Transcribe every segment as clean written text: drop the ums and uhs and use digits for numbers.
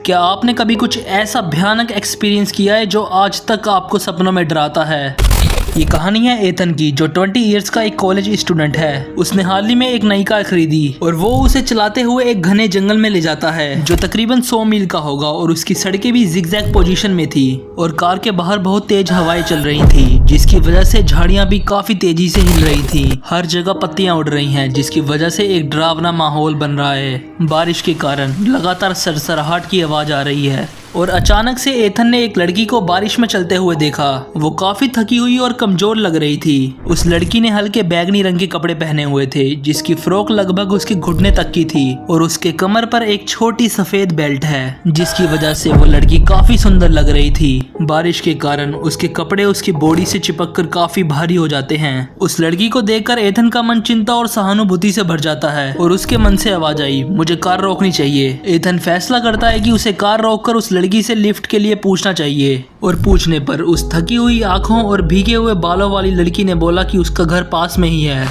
क्या आपने कभी कुछ ऐसा भयानक एक्सपीरियंस किया है जो आज तक आपको सपनों में डराता है? ये कहानी है एथन की, जो 20 इयर्स का एक कॉलेज स्टूडेंट है। उसने हाल ही में एक नई कार खरीदी और वो उसे चलाते हुए एक घने जंगल में ले जाता है जो तकरीबन 100 मील का होगा और उसकी सड़कें भी जिगजैग पोजीशन में थी और कार के बाहर बहुत तेज हवाएं चल रही थी जिसकी वजह से झाड़ियां भी काफी तेजी से हिल रही थी। हर जगह पत्तियां उड़ रही हैं जिसकी वजह से एक डरावना माहौल बन रहा है। बारिश के कारण लगातार सरसराहट की आवाज आ रही है और अचानक से एथन ने एक लड़की को बारिश में चलते हुए देखा। वो काफी थकी हुई और कमजोर लग रही थी। उस लड़की ने हल्के बैगनी रंग के कपड़े पहने हुए थे जिसकी फ्रॉक लगभग उसके घुटने तक की थी और उसके कमर पर एक छोटी सफेद बेल्ट है जिसकी वजह से वो लड़की काफी सुंदर लग रही थी। बारिश के कारण उसके कपड़े उसकी बॉडी से चिपक कर काफी भारी हो जाते हैं। उस लड़की को देखकर एथन का मन चिंता और सहानुभूति से भर जाता है और उसके मन से आवाज आई, मुझे कार रोकनी चाहिए। एथन फैसला करता है कि उसे कार रोककर उस लड़की से लिफ्ट के लिए पूछना चाहिए और पूछने पर उस थकी हुई आंखों और भीगे हुए बालों वाली लड़की ने बोला कि उसका घर पास में ही है।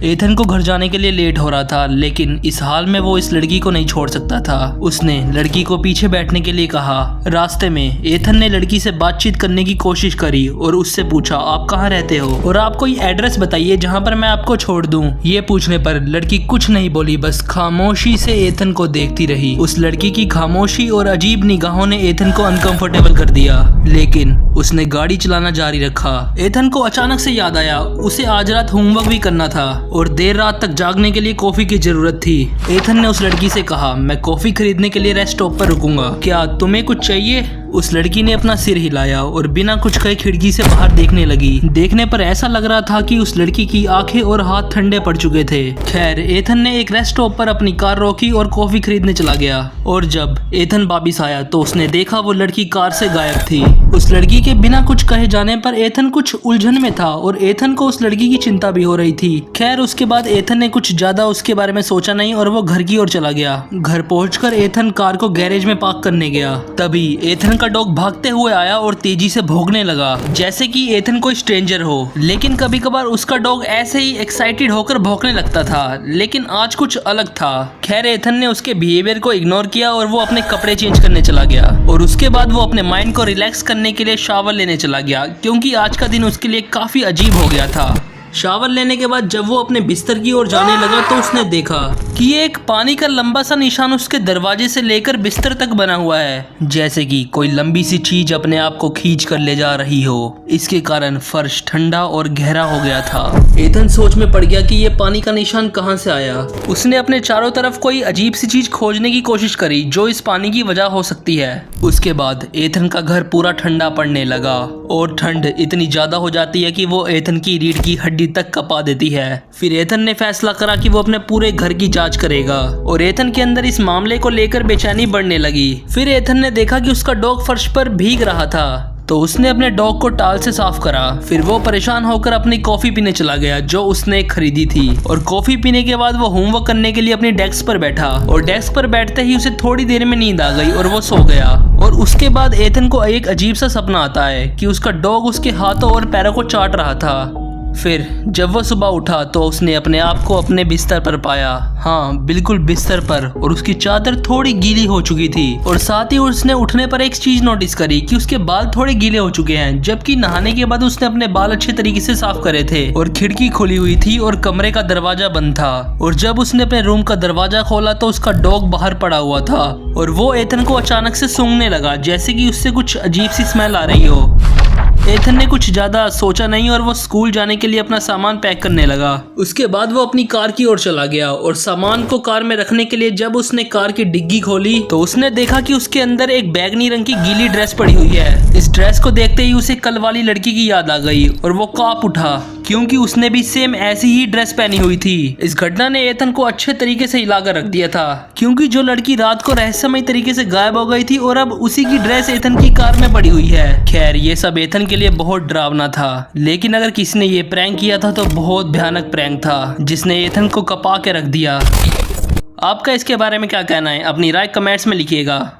एथन को घर जाने के लिए लेट हो रहा था लेकिन इस हाल में वो इस लड़की को नहीं छोड़ सकता था। उसने लड़की को पीछे बैठने के लिए कहा। रास्ते में एथन ने लड़की से बातचीत करने की कोशिश करी और उससे पूछा, आप कहाँ रहते हो और आप कोई एड्रेस बताइए जहाँ पर मैं आपको छोड़ दूँ। ये पूछने पर लड़की कुछ नहीं बोली, बस खामोशी से एथन को देखती रही। उस लड़की की खामोशी और अजीब निगाहों ने एथन को अनकंफर्टेबल कर दिया लेकिन उसने गाड़ी चलाना जारी रखा। एथन को अचानक से याद आया उसे आज रात होमवर्क भी करना था और देर रात तक जागने के लिए कॉफी की जरूरत थी। एथन ने उस लड़की से कहा, मैं कॉफी खरीदने के लिए रेस्ट स्टॉप पर रुकूंगा, क्या तुम्हें कुछ चाहिए? उस लड़की ने अपना सिर हिलाया और बिना कुछ कहे खिड़की से बाहर देखने लगी। देखने पर ऐसा लग रहा था कि उस लड़की की आंखें और हाथ ठंडे पड़ चुके थे। खैर, एथन ने एक रेस्ट स्टॉप पर अपनी कार रोकी और कॉफी खरीदने चला गया और जब एथन वापिस आया तो उसने देखा वो लड़की कार से गायब थी। उस लड़की के बिना कुछ कहे जाने पर एथन कुछ उलझन में था और एथन को उस लड़की की चिंता भी हो रही थी। खैर, उसके बाद एथन ने कुछ ज्यादा उसके बारे में सोचा नहीं और वो घर की ओर चला गया। घर पहुंचकर एथन कार को गैरेज में पार्क करने गया। तभी एथन का डॉग भागते हुए आया और तेजी से भौंकने लगा जैसे कि एथन कोई स्ट्रेंजर हो। लेकिन कभी कभार उसका डॉग ऐसे ही एक्साइटेड होकर भौंकने लगता था लेकिन आज कुछ अलग था। खैर, एथन ने उसके बिहेवियर को इग्नोर किया और वो अपने कपड़े चेंज करने चला गया और उसके बाद वो अपने माइंड को रिलैक्स करने के लिए शावर लेने चला गया क्योंकि आज का दिन उसके लिए काफी अजीब हो गया था। शावर लेने के बाद जब वो अपने बिस्तर की ओर जाने लगा तो उसने देखा कि ये एक पानी का लंबा सा निशान उसके दरवाजे से लेकर बिस्तर तक बना हुआ है जैसे कि कोई लंबी सी चीज अपने आप को खींच कर ले जा रही हो। इसके कारण फर्श ठंडा और गहरा हो गया था। एथन सोच में पड़ गया कि ये पानी का निशान कहाँ से आया। उसने अपने चारों तरफ कोई अजीब सी चीज खोजने की कोशिश करी जो इस पानी की वजह हो सकती है। उसके बाद एथन का घर पूरा ठंडा पड़ने लगा और ठंड इतनी ज्यादा हो जाती है कि वो एथन की रीढ़ की हड्डी तक कपा देती है। फिर एथन ने फैसला करा कि वो अपने पूरे घर की जांच करेगा और एथन के अंदर इस मामले को लेकर बेचैनी बढ़ने लगी। फिर एथन ने देखा कि उसका डॉग फर्श पर भीग रहा था तो उसने अपने डॉग को टाल से साफ करा। फिर वो परेशान होकर अपनी कॉफी पीने चला गया जो उसने खरीदी थी और कॉफी पीने के बाद वो होमवर्क करने के लिए अपनी डेस्क पर बैठा और डेस्क पर बैठते ही उसे थोड़ी देर में नींद आ गई और वो सो गया। और उसके बाद एथन को एक अजीब सा सपना आता है कि उसका डॉग उसके हाथों और पैरों को चाट रहा था। फिर जब वो सुबह उठा तो उसने अपने आप को अपने बिस्तर पर पाया। हाँ, बिल्कुल बिस्तर पर, और उसकी चादर थोड़ी गीली हो चुकी थी और साथ ही उसने उठने पर एक चीज नोटिस करी कि उसके बाल थोड़े गीले हो चुके हैं जबकि नहाने के बाद उसने अपने बाल अच्छे तरीके से साफ करे थे और खिड़की खुली हुई थी और कमरे का दरवाजा बंद था। और जब उसने अपने रूम का दरवाजा खोला तो उसका डॉग बाहर पड़ा हुआ था और वो एथन को अचानक से सूंघने लगा जैसे कि उससे कुछ अजीब सी स्मेल आ रही हो। एथन ने कुछ ज्यादा सोचा नहीं और वो स्कूल जाने के लिए अपना सामान पैक करने लगा। उसके बाद वो अपनी कार की ओर चला गया और सामान को कार में रखने के लिए जब उसने कार की डिग्गी खोली तो उसने देखा कि उसके अंदर एक बैगनी रंग की गीली ड्रेस पड़ी हुई है। इस ड्रेस को देखते ही उसे कल वाली लड़की की याद आ गई और वो कांप उठा क्योंकि उसने भी सेम ऐसी ही ड्रेस पहनी हुई थी। इस घटना ने एथन को अच्छे तरीके से हिला कर रख दिया था क्योंकि जो लड़की रात को रहस्यमय तरीके से गायब हो गई थी और अब उसी की ड्रेस एथन की कार में पड़ी हुई है। खैर, ये सब एथन के लिए बहुत डरावना था लेकिन अगर किसी ने ये प्रैंक किया था तो बहुत भयानक प्रैंक था जिसने एथन को कपा के रख दिया। आपका इसके बारे में क्या कहना है? अपनी राय कमेंट्स में लिखिएगा।